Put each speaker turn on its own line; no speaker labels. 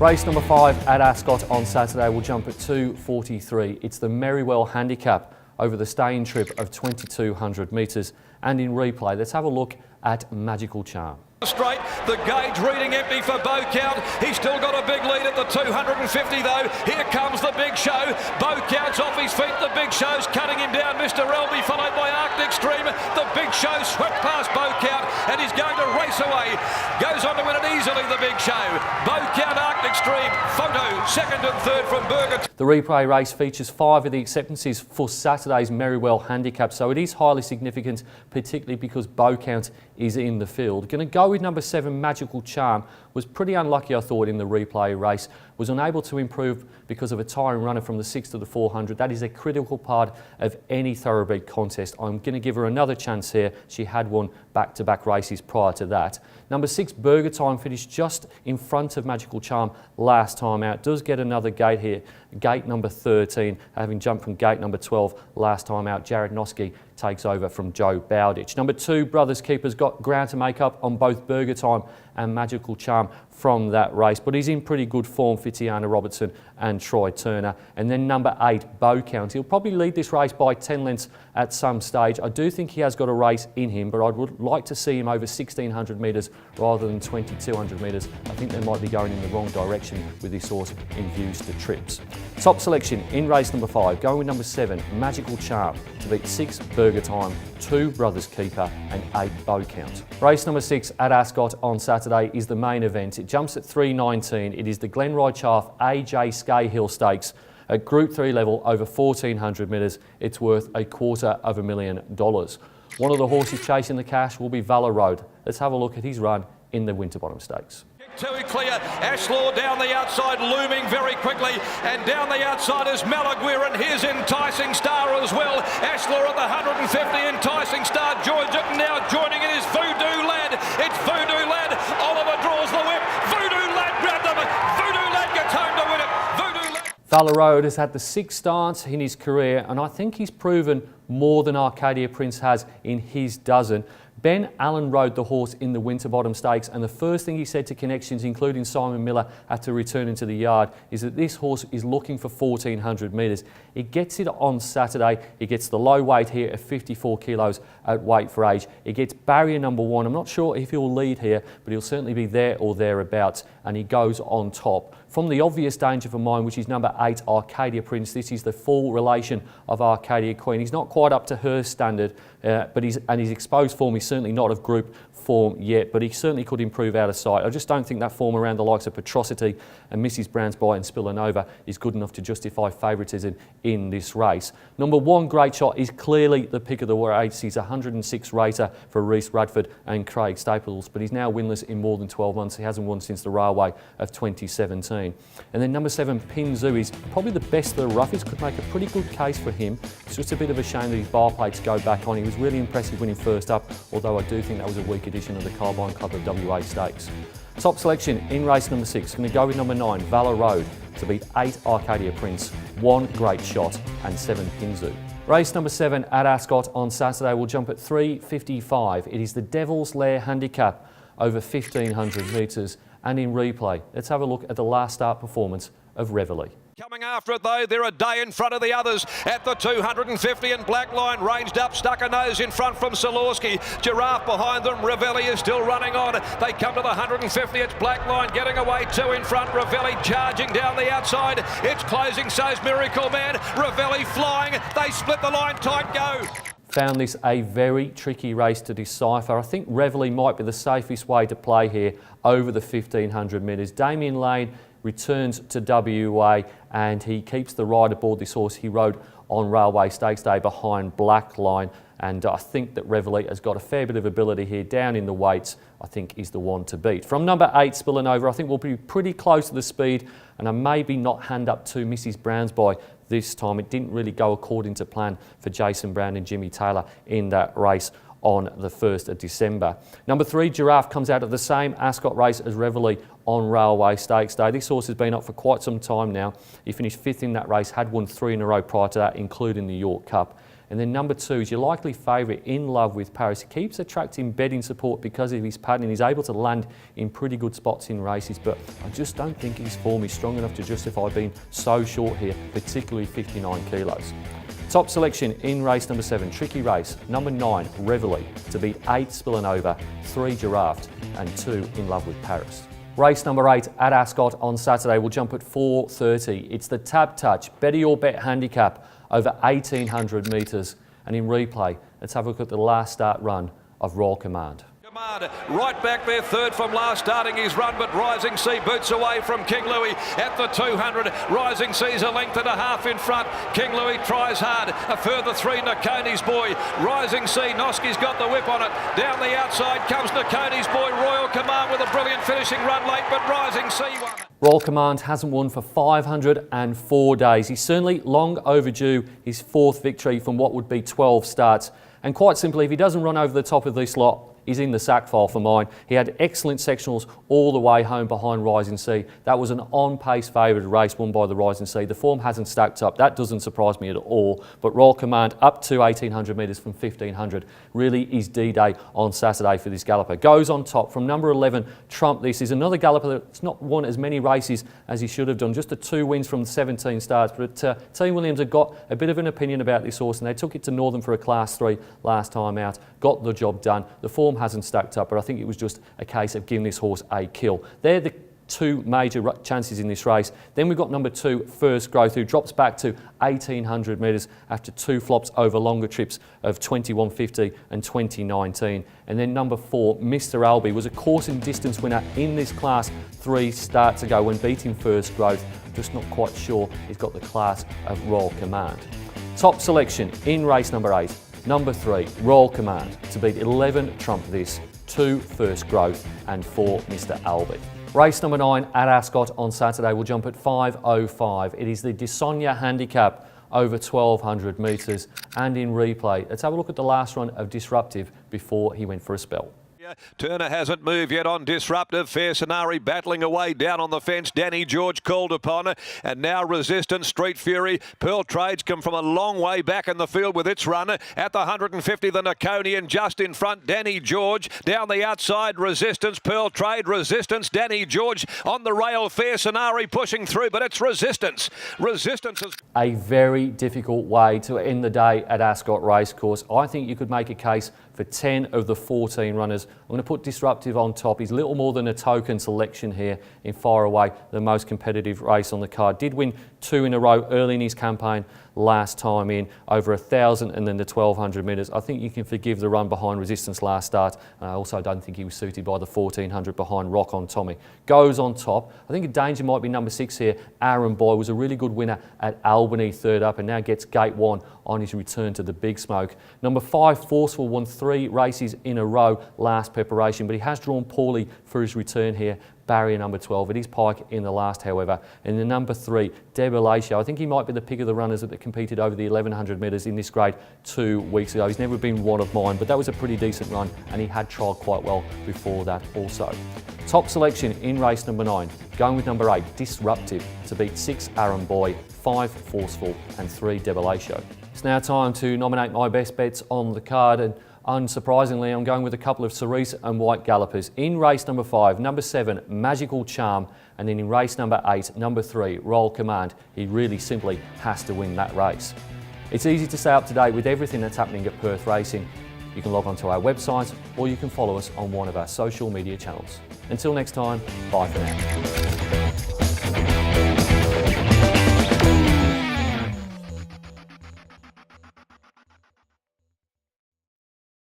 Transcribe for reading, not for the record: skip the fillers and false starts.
Race number 5 at Ascot on Saturday will jump at 2:43. It's the Merriwell Handicap over the staying trip of 2,200 metres. And in replay, let's have a look at Magical Charm.
Straight, the gauge reading empty for Beaucount. He's still got a big lead at the 250 though. Here comes the big show. Beaucount's off his feet. The big show's cutting him down. Mr. Elby followed by Arctic Stream. The big show swept past Beaucount and he's going to race away. Goes on to win it easily, the big show. Beaucount, Arctic Stream, Photo, second and third from Berger.
The replay race features 5 of the acceptances for Saturday's Merriwell Handicap, so it is highly significant, particularly because Beaucount is in the field. Going to go with number 7, Magical Charm. Was pretty unlucky, I thought, in the replay race. Was unable to improve because of a tiring runner from the 6 to the 400. That is a critical part of any thoroughbred contest. I'm going to give her another chance here. She had won back-to-back races prior to that. Number 6, Burger Time, finished just in front of Magical Charm last time out. Does get another gate here. Gate number 13, having jumped from gate number 12 last time out. Jared Noski takes over from Joe Bowditch. Number 2, Brothers Keepers, got ground to make up on both Burger Time and Magical Charm from that race, but he's in pretty good form, Fitiana Robertson and Troy Turner. And then number 8, Beaucount. He'll probably lead this race by 10 lengths at some stage. I do think he has got a race in him, but I would like to see him over 1,600 metres rather than 2,200 metres. I think they might be going in the wrong direction with this horse in views to trips. Top selection in race number 5, going with number 7, Magical Charm, to beat 6, Burger Time, 2, Brothers Keeper and 8, Beaucount. Race number 6 at Ascot on Saturday is the main event. It jumps at 3:19. It is the Glenroy Chaff AJ Scahill Stakes at Group 3 level over 1,400 metres. It's worth $250,000. One of the horses chasing the cash will be Valor Road. Let's have a look at his run in the Winterbottom Stakes.
Too clear, Ashlaw down the outside, looming very quickly, and down the outside is Malaguir and his Enticing Star as well. Ashlaw at the 150, Enticing Star joins it, and now joining it is Voodoo Lad. It's Voodoo Lad, Oliver draws the whip, Voodoo Lad grabbed him, Voodoo Lad gets home to win it, Voodoo Lad.
Valor Road has had the 6th starts in his career, and I think he's proven more than Arcadia Prince has in his dozen. Ben Allen rode the horse in the Winterbottom Stakes, and the first thing he said to connections, including Simon Miller, after returning to the yard, is that this horse is looking for 1,400 metres. He gets it on Saturday. He gets the low weight here at 54 kilos at weight for age. He gets barrier number 1. I'm not sure if he'll lead here, but he'll certainly be there or thereabouts, and he goes on top. From the obvious danger for mine, which is number 8, Arcadia Prince. This is the full relation of Arcadia Queen. He's not quite up to her standard, but his exposed form is certainly not of group form yet, but he certainly could improve out of sight. I just don't think that form around the likes of Petrosity and Mrs. Bransby and Spillanova is good enough to justify favouritism in this race. Number 1, Great Shot, is clearly the pick of the race. He's a 106 rater for Reece Radford and Craig Staples, but he's now winless in more than 12 months. He hasn't won since the Railway of 2017. And then number 7, Pinzu, is probably the best of the roughies. Could make a pretty good case for him. It's just a bit of a shame that his bar plates go back on. He was really impressive winning first up, although I do think that was a weak edition of the Carbine Club of WA Stakes. Top selection in race number 6, going to go with number 9, Valor Road, to beat 8, Arcadia Prince, 1, Great Shot and 7, Pinzu. Race number 7 at Ascot on Saturday will jump at 3:55. It is the Devil's Lair Handicap over 1,500 metres. And in replay, let's have a look at the last start performance of Reveille.
Coming after it though, they're a day in front of the others at the 250, and Black Line ranged up, stuck a nose in front from Solorski. Giraffe behind them, Reveille is still running on. They come to the 150, it's Black Line getting away, 2 in front, Reveille charging down the outside. It's closing, so's Miracle Man, Reveille flying, they split the line tight, go.
Found this a very tricky race to decipher. I think Reveille might be the safest way to play here over the 1,500 metres. Damien Lane returns to WA and he keeps the ride aboard this horse he rode on Railway Stakes Day behind Black Line, and I think that Reveille has got a fair bit of ability here down in the weights. I think is the one to beat. From number 8, Spillanova, I think we'll be pretty close to the speed, and I maybe not hand up to Mrs. Bransby this time. It didn't really go according to plan for Jason Brown and Jimmy Taylor in that race on the 1st of December. Number 3, Giraffe, comes out of the same Ascot race as Reveille on Railway Stakes Day. This horse has been up for quite some time now. He finished 5th in that race, had won 3 in a row prior to that, including the York Cup. And then number 2 is your likely favourite, In Love with Paris. He keeps attracting betting support because of his pattern. He's able to land in pretty good spots in races, but I just don't think his form is strong enough to justify being so short here, particularly 59 kilos. Top selection in race number 7, tricky race. Number 9, Reveille, to beat 8 Spillanova, 3 Giraffe and 2 In Love with Paris. Race number 8 at Ascot on Saturday will jump at 4:30. It's the Tabtouch Better Your Bet Handicap over 1,800 metres. And in replay, let's have a look at the last start run of Royal Command.
Right back there, third from last, starting his run, but Rising Sea boots away from King Louis at the 200. Rising Sea's a length and a half in front. King Louis tries hard. A further 3, Nakoni's Boy. Rising Sea, Noski's got the whip on it. Down the outside comes Nakoni's Boy. Royal Command with a brilliant finishing run late, but Rising Sea won.
Royal Command hasn't won for 504 days. He's certainly long overdue his 4th victory from what would be 12 starts. And quite simply, if he doesn't run over the top of this lot, he's in the sack file for mine. He had excellent sectionals all the way home behind Rising Sea. That was an on-pace favourite race won by the Rising Sea. The form hasn't stacked up. That doesn't surprise me at all. But Royal Command up to 1,800 metres from 1,500 really is D-Day on Saturday for this galloper. Goes on top from number 11, Trump. This is another galloper that's not won as many races as he should have done. Just the 2 wins from 17 starts. But Team Williams have got a bit of an opinion about this horse, and they took it to Northern for a Class 3 last time out. Got the job done. The form hasn't stacked up, but I think it was just a case of giving this horse a kill. They're the 2 major chances in this race. Then we've got number 2, First Growth, who drops back to 1,800 metres after 2 flops over longer trips of 21.50 and 2019. And then number 4, Mr. Albie, was a course and distance winner in this class 3 starts ago when beating First Growth. Just not quite sure he's got the class of Royal Command. Top selection in race number 8. Number 3, Royal Command, to beat 11 Trump This, 2 First Growth and 4 Mr. Albie. Race number 9 at Ascot on Saturday will jump at 5:05. It is the Tabtouch Handicap over 1,200 metres, and in replay, let's have a look at the last run of Disruptive before he went for a spell.
Turner hasn't moved yet on Disruptive. Fair Scenari battling away down on the fence. Danny George called upon. And now Resistance, Street Fury. Pearl Trades come from a long way back in the field with its run. At the 150, the Nakonian just in front. Danny George down the outside. Resistance, Pearl Trade, Resistance. Danny George on the rail. Fair Scenari pushing through, but it's Resistance. Resistance is
a very difficult way to end the day at Ascot Racecourse. I think you could make a case for 10 of the 14 runners. I'm going to put Disruptive on top. He's little more than a token selection here in far away the most competitive race on the card. Did win 2 in a row early in his campaign last time in, over 1,000 and then the 1,200 metres. I think you can forgive the run behind Resistance last start. And I also don't think he was suited by the 1,400 behind Rock on Tommy. Goes on top. I think a danger might be number 6 here. Aaron Boy was a really good winner at Albany third up and now gets gate 1 on his return to the big smoke. Number 5, Forceful, won 3 races in a row last preparation, but he has drawn poorly for his return here. Barrier number 12. It is Pike in the last, however. And the number 3, Debelatio. I think he might be the pick of the runners that competed over the 1,100 metres in this grade 2 weeks ago. He's never been one of mine, but that was a pretty decent run, and he had trialled quite well before that also. Top selection in race number 9. Going with number 8, Disruptive, to beat 6 Aaron Boy, 5 Forceful and 3 Debelatio. It's now time to nominate my best bets on the card, and unsurprisingly, I'm going with a couple of cerise and white gallopers. In race number 5, number 7, Magical Charm, and then in race number 8, number 3, Royal Command. He really simply has to win that race. It's easy to stay up to date with everything that's happening at Perth Racing. You can log on to our website or you can follow us on one of our social media channels. Until next time, bye for now.